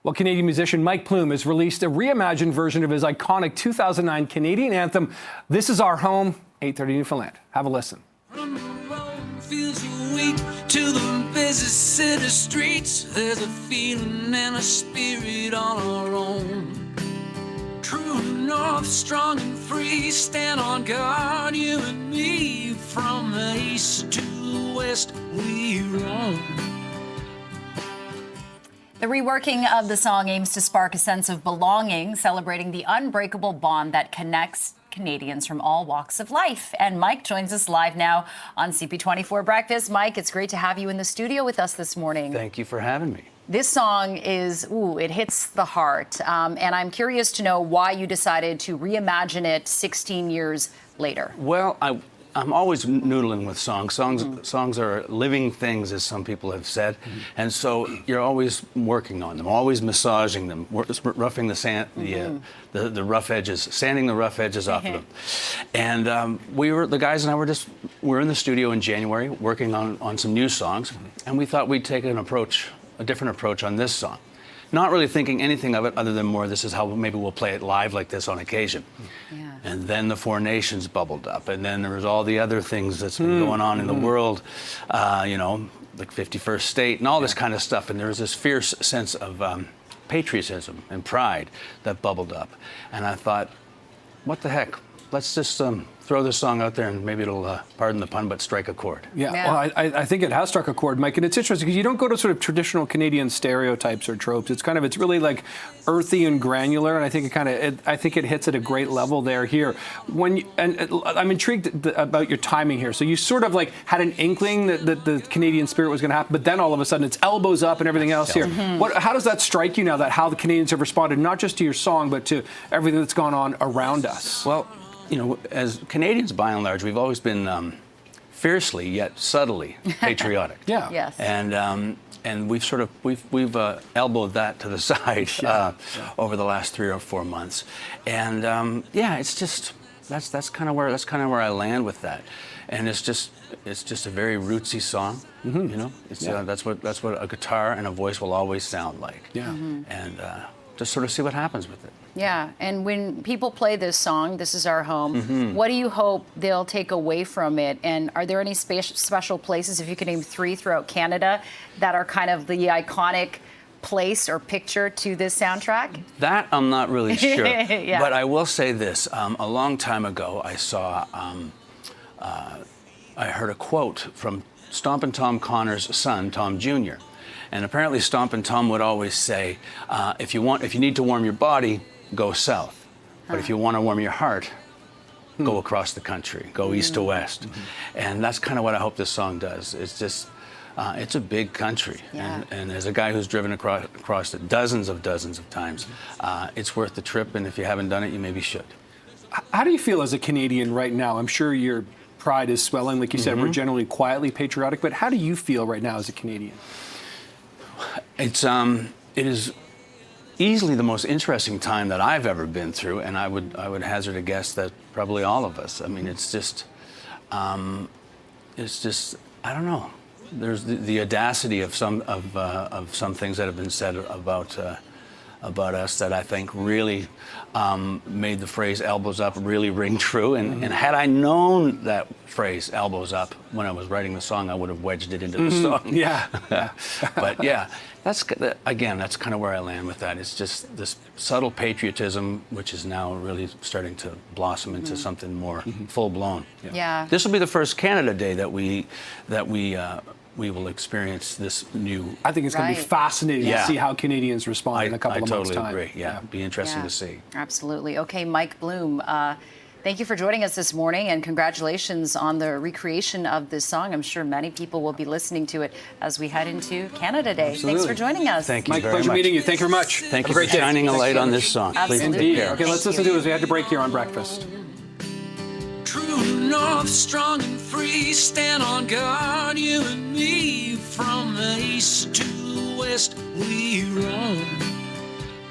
Well, Canadian musician Mike Plume has released a reimagined version of his iconic 2009 Canadian anthem, This Is Our Home, 8:30 Newfoundland. Have a listen. From the road feels weak to the busy city streets, there's a feeling and a spirit on our own. True north, strong and free, stand on guard, you and me. From the east to the west, we roam. The reworking of the song aims to spark a sense of belonging, celebrating the unbreakable bond that connects Canadians from all walks of life. And Mike joins us live now on CP24 Breakfast. Mike, it's great to have you in the studio with us this morning. Thank you for having me. This song is, it hits the heart. And I'm curious to know why you decided to reimagine it 16 years later. Well, I'm always noodling with songs. Songs are living things, as some people have said, and so you're always working on them, always massaging them, roughing the sand, the rough edges, sanding the rough edges off of them. And the guys and I were in the studio in January working on some new songs, and we thought we'd take a different approach on this song. Not really thinking anything of it other than more, this is how maybe we'll play it live like this on occasion. Yeah. And then the Four Nations bubbled up, and then there was all the other things that's been going on in the world, like 51st State and all this kind of stuff. And there was this fierce sense of patriotism and pride that bubbled up. And I thought, what the heck? Let's just throw this song out there and maybe it'll, pardon the pun, but strike a chord. Yeah. Well, I think it has struck a chord, Mike, and it's interesting because you don't go to sort of traditional Canadian stereotypes or tropes. It's really like earthy and granular, and I think it hits at a great level there here. I'm intrigued about your timing here. So you sort of like had an inkling that the Canadian spirit was going to happen, but then all of a sudden it's elbows up and everything else here. How does that strike you now, that how the Canadians have responded not just to your song but to everything that's gone on around us? Well, you know, as Canadians, by and large, we've always been fiercely yet subtly patriotic. Yeah. Yes. And we've elbowed that to the side over the last 3 or 4 months. And it's just that's kind of where I land with that. And it's just a very rootsy song. You know, that's what a guitar and a voice will always sound like. Yeah. And just sort of see what happens with it. Yeah, and when people play this song, This Is Our Home, what do you hope they'll take away from it? And are there any special places, if you could name 3 throughout Canada, that are kind of the iconic place or picture to this soundtrack? That I'm not really sure. Yeah. But I will say this. A long time ago, I saw, I heard a quote from Stompin' Tom Connor's son, Tom Jr., and apparently Stompin' Tom would always say, if you need to warm your body, go south. But if you want to warm your heart, go across the country, go east to west. And that's kind of what I hope this song does. It's just, it's a big country. Yeah. And as a guy who's driven across it dozens of times, it's worth the trip. And if you haven't done it, you maybe should. How do you feel as a Canadian right now? I'm sure your pride is swelling. Like you said, we're generally quietly patriotic. But how do you feel right now as a Canadian? It is easily the most interesting time that I've ever been through, and I would hazard a guess that probably all of us. I mean, it's just I don't know. There's the audacity of some things that have been said about us that I think really made the phrase "elbows up" really ring true. And had I known that phrase "elbows up" when I was writing the song, I would have wedged it into the song. Yeah. But yeah, that's kind of where I land with that. It's just this subtle patriotism, which is now really starting to blossom into something more full blown. Yeah. This will be the first Canada Day that we will experience this new. I think it's going to be fascinating to see how Canadians respond in a couple of months' time. I totally agree. Yeah, be interesting to see. Absolutely. Okay, Mike Plume, thank you for joining us this morning, and congratulations on the recreation of this song. I'm sure many people will be listening to it as we head into Canada Day. Absolutely. Thanks for joining us. Thank you Mike, very pleasure much. meeting you. Thank you very much. Thank you for shining a light on this song. Absolutely. Please take care. Okay, let's listen to it as we had to break here on Breakfast. True north, strong and free, stand on guard, you and me. From the east to the west, we roam.